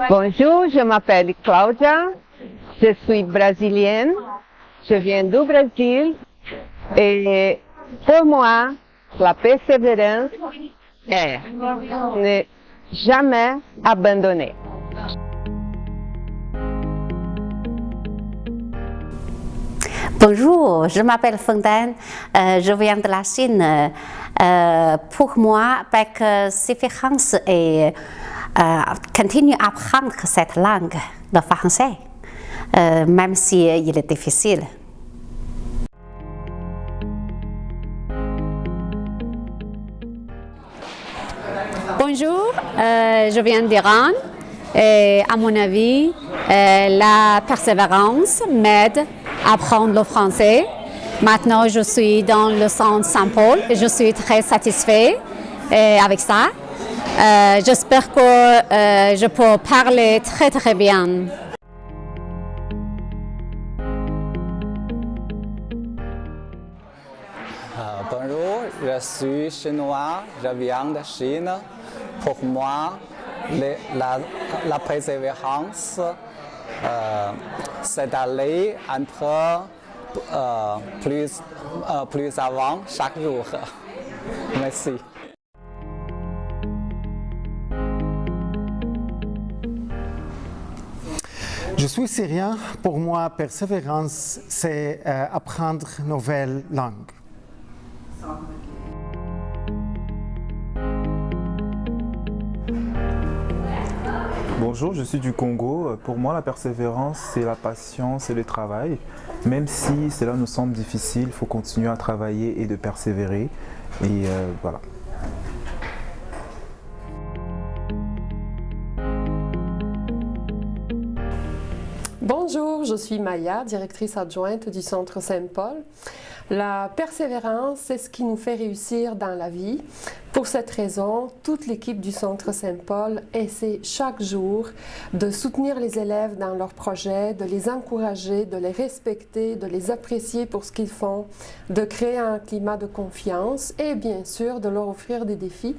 Bonjour, je m'appelle Claudia, je suis brésilienne, je viens du Brésil et pour moi, la persévérance est ne jamais abandonner. Bonjour, je m'appelle Fengdan, je viens de la Chine. Pour moi, persévérance et continuer à apprendre cette langue, le français, même si il est difficile. Bonjour, je viens d'Iran et à mon avis, la persévérance m'aide à apprendre le français. Maintenant, je suis dans le centre Saint-Paul et je suis très satisfaite avec ça. J'espère que je peux parler très très bien. Bonjour, je suis chinois, je viens de Chine. Pour moi, la persévérance, c'est d'aller un peu plus avant chaque jour. Merci. Je suis syrien. Pour moi, persévérance, c'est apprendre une nouvelle langue. Bonjour, je suis du Congo. Pour moi, la persévérance, c'est la patience et le travail. Même si cela nous semble difficile, il faut continuer à travailler et de persévérer. Et voilà. Bonjour, je suis Maya, directrice adjointe du Centre Saint-Paul. La persévérance, c'est ce qui nous fait réussir dans la vie. Pour cette raison, toute l'équipe du Centre Saint-Paul essaie chaque jour de soutenir les élèves dans leurs projets, de les encourager, de les respecter, de les apprécier pour ce qu'ils font, de créer un climat de confiance et bien sûr de leur offrir des défis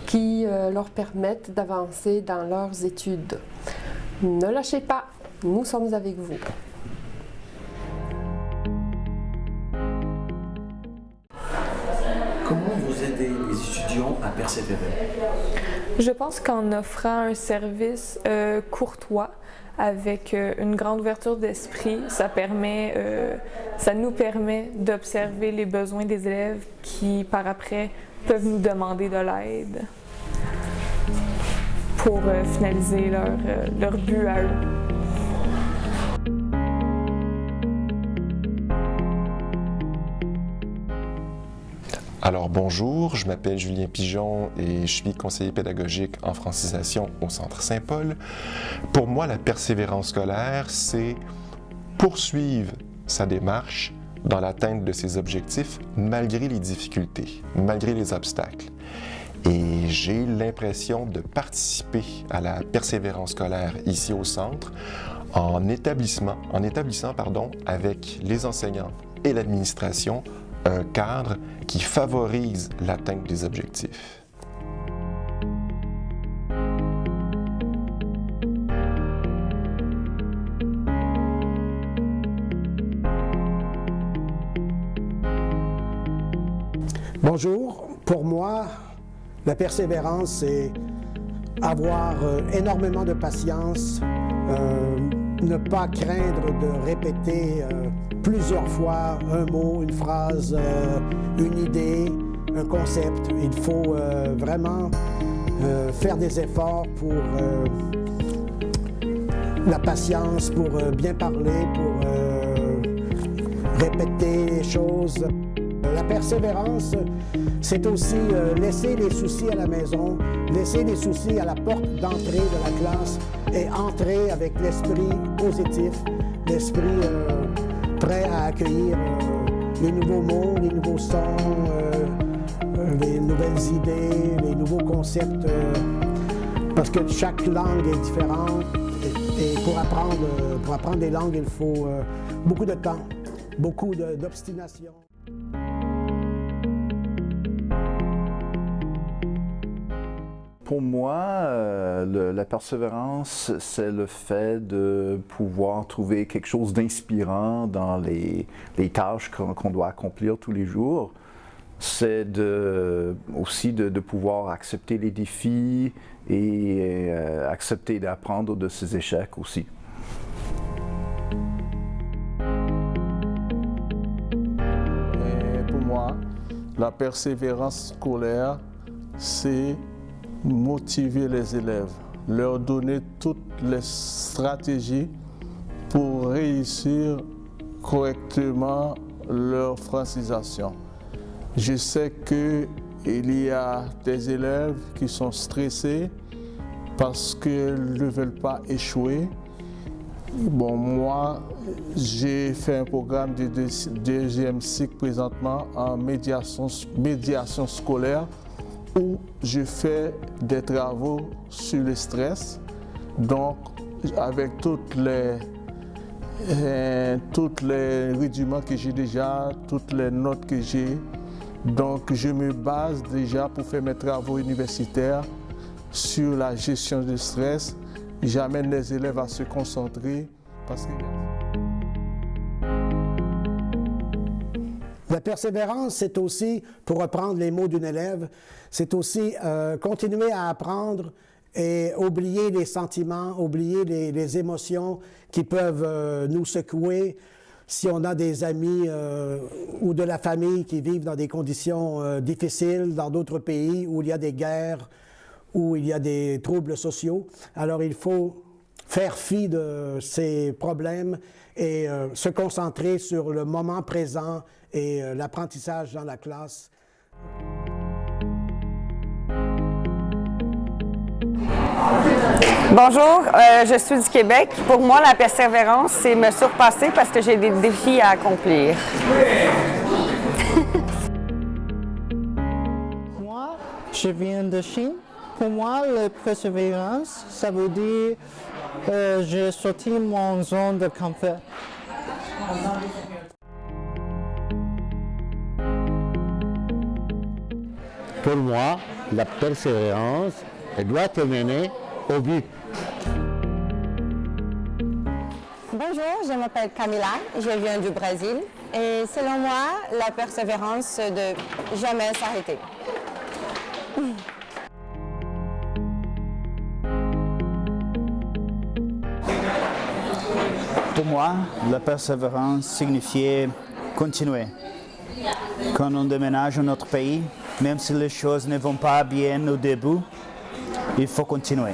qui leur permettent d'avancer dans leurs études. Ne lâchez pas, nous sommes avec vous. Comment vous aidez les étudiants à persévérer? Je pense qu'en offrant un service courtois, avec une grande ouverture d'esprit, ça nous permet d'observer les besoins des élèves qui, par après, peuvent nous demander de l'aide pour finaliser leur but à eux. Alors bonjour, je m'appelle Julien Pigeon et je suis conseiller pédagogique en francisation au Centre Saint-Paul. Pour moi, la persévérance scolaire, c'est poursuivre sa démarche dans l'atteinte de ses objectifs malgré les difficultés, malgré les obstacles. Et j'ai l'impression de participer à la persévérance scolaire ici au Centre en établissant avec les enseignants et l'administration un cadre qui favorise l'atteinte des objectifs. Bonjour, pour moi, la persévérance, c'est avoir énormément de patience, ne pas craindre de répéter plusieurs fois un mot, une phrase, une idée, un concept. Il faut vraiment faire des efforts pour la patience, pour bien parler, pour répéter les choses. La persévérance, c'est aussi laisser les soucis à la maison, laisser les soucis à la porte d'entrée de la classe et entrer avec l'esprit positif, l'esprit prêt à accueillir les nouveaux mots, les nouveaux sons, les nouvelles idées, les nouveaux concepts, parce que chaque langue est différente et pour apprendre des langues, il faut beaucoup de temps, beaucoup d'obstination. Pour moi, la persévérance, c'est le fait de pouvoir trouver quelque chose d'inspirant dans les tâches qu'on doit accomplir tous les jours. C'est aussi de pouvoir accepter les défis et accepter d'apprendre de ses échecs aussi. Et pour moi, la persévérance scolaire, c'est motiver les élèves, leur donner toutes les stratégies pour réussir correctement leur francisation. Je sais qu'il y a des élèves qui sont stressés parce qu'ils ne veulent pas échouer. Bon, moi, j'ai fait un programme de deuxième cycle présentement en médiation scolaire où je fais des travaux sur le stress. Donc, avec toutes les rudiments que j'ai déjà, toutes les notes que j'ai, donc je me base déjà pour faire mes travaux universitaires sur la gestion du stress. J'amène les élèves à se concentrer parce que... La persévérance, c'est aussi, pour reprendre les mots d'une élève, c'est aussi continuer à apprendre et oublier les sentiments, oublier les émotions qui peuvent nous secouer si on a des amis ou de la famille qui vivent dans des conditions difficiles dans d'autres pays où il y a des guerres, où il y a des troubles sociaux. Alors il faut faire fi de ces problèmes et se concentrer sur le moment présent et l'apprentissage dans la classe. Bonjour, je suis du Québec. Pour moi, la persévérance, c'est me surpasser parce que j'ai des défis à accomplir. Moi, je viens de Chine. Pour moi, la persévérance, ça veut dire j'ai sorti mon zone de confort. Pour moi, la persévérance doit te mener au but. Bonjour, je m'appelle Camila, je viens du Brésil et selon moi, la persévérance, c'est de jamais s'arrêter. Pour moi, la persévérance signifiait continuer. Quand on déménage dans notre pays, même si les choses ne vont pas bien au début, il faut continuer.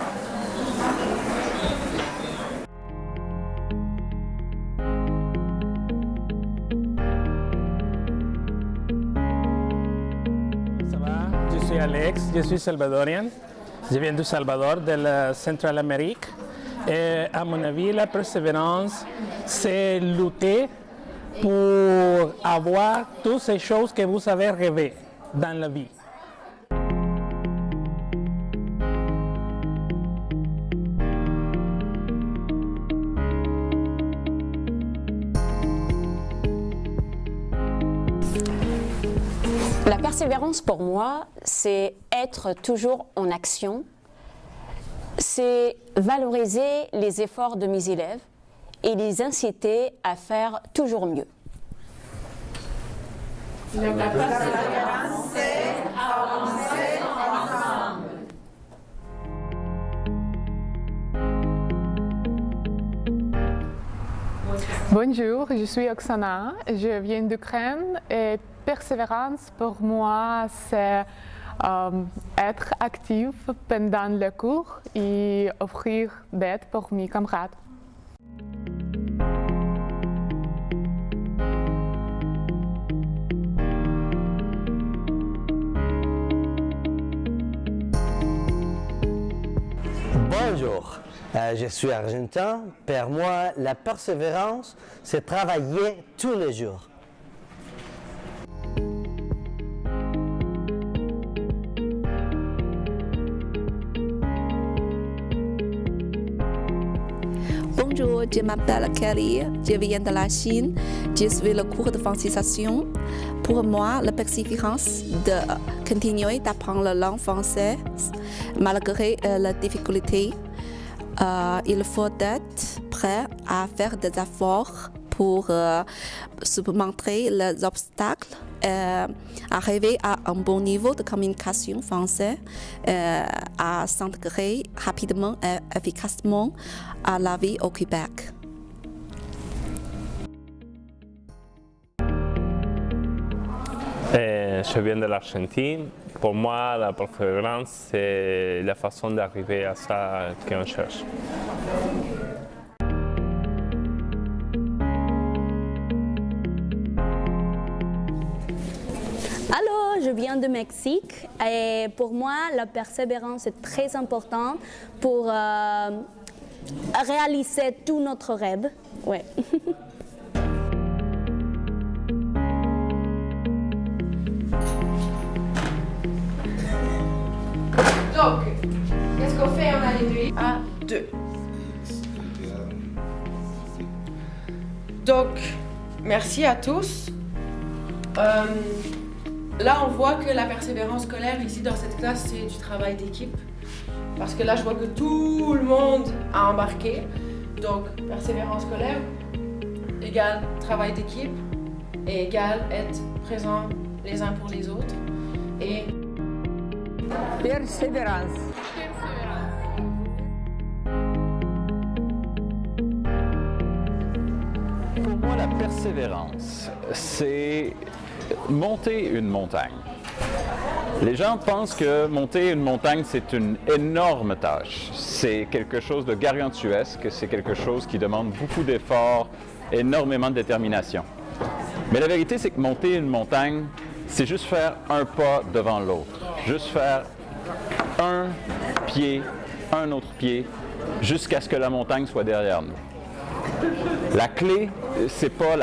Ça va? Je suis Alex, je suis salvadorien. Je viens du Salvador, de la Centrale-Amérique. Et à mon avis, la persévérance, c'est lutter pour avoir toutes ces choses que vous avez rêvé dans la vie. La persévérance pour moi, c'est être toujours en action, c'est valoriser les efforts de mes élèves et les inciter à faire toujours mieux. La persévérance, c'est avancer ensemble. Bonjour, je suis Oksana, je viens d'Ukraine et persévérance pour moi c'est être actif pendant le cours et offrir d'aide pour mes camarades. Bonjour, je suis argentin. Pour moi, la persévérance, c'est travailler tous les jours. Bonjour, je m'appelle Kelly, je viens de la Chine, je suis le cours de francisation. Pour moi, la persévérance de continuer d'apprendre la langue française malgré la difficulté. Il faut être prêt à faire des efforts pour surmonter les obstacles, arriver à un bon niveau de communication français, à s'intégrer rapidement et efficacement à la vie au Québec. Je viens de l'Argentine. Pour moi, la persévérance, c'est la façon d'arriver à ça qu'on cherche. Alors, je viens du Mexique et pour moi, la persévérance est très importante pour réaliser tout notre rêve. Ouais. Donc, qu'est-ce qu'on fait en année 2? Donc, merci à tous. Là, on voit que la persévérance scolaire ici dans cette classe, c'est du travail d'équipe. Parce que là, je vois que tout le monde a embarqué. Donc, persévérance scolaire égale travail d'équipe et égale être présent les uns pour les autres. Et persévérance. Pour moi, la persévérance, c'est monter une montagne. Les gens pensent que monter une montagne, c'est une énorme tâche. C'est quelque chose de gargantuesque, c'est quelque chose qui demande beaucoup d'efforts, énormément de détermination. Mais la vérité, c'est que monter une montagne, c'est juste faire un pas devant l'autre. Juste faire un pied, un autre pied, jusqu'à ce que la montagne soit derrière nous. La clé, c'est pas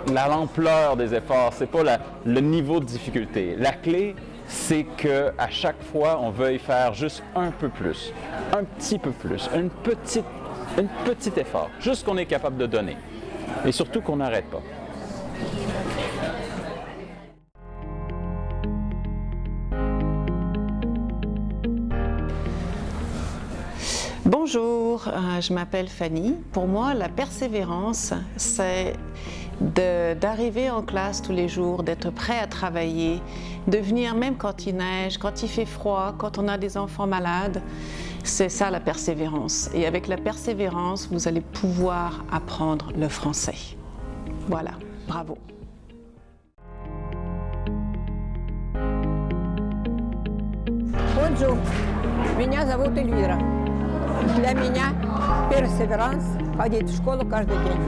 l'ampleur des efforts, c'est pas le niveau de difficulté. La clé, c'est qu'à chaque fois, on veuille faire juste un peu plus, un petit peu plus, un petit effort, juste ce qu'on est capable de donner. Et surtout qu'on n'arrête pas. Bonjour, je m'appelle Fanny. Pour moi, la persévérance, c'est d'arriver en classe tous les jours, d'être prêt à travailler, de venir même quand il neige, quand il fait froid, quand on a des enfants malades. C'est ça la persévérance. Et avec la persévérance, vous allez pouvoir apprendre le français. Voilà, bravo. Bonjour, меня зовут Эльвира. Для меня персеверанс ходить в школу каждый день.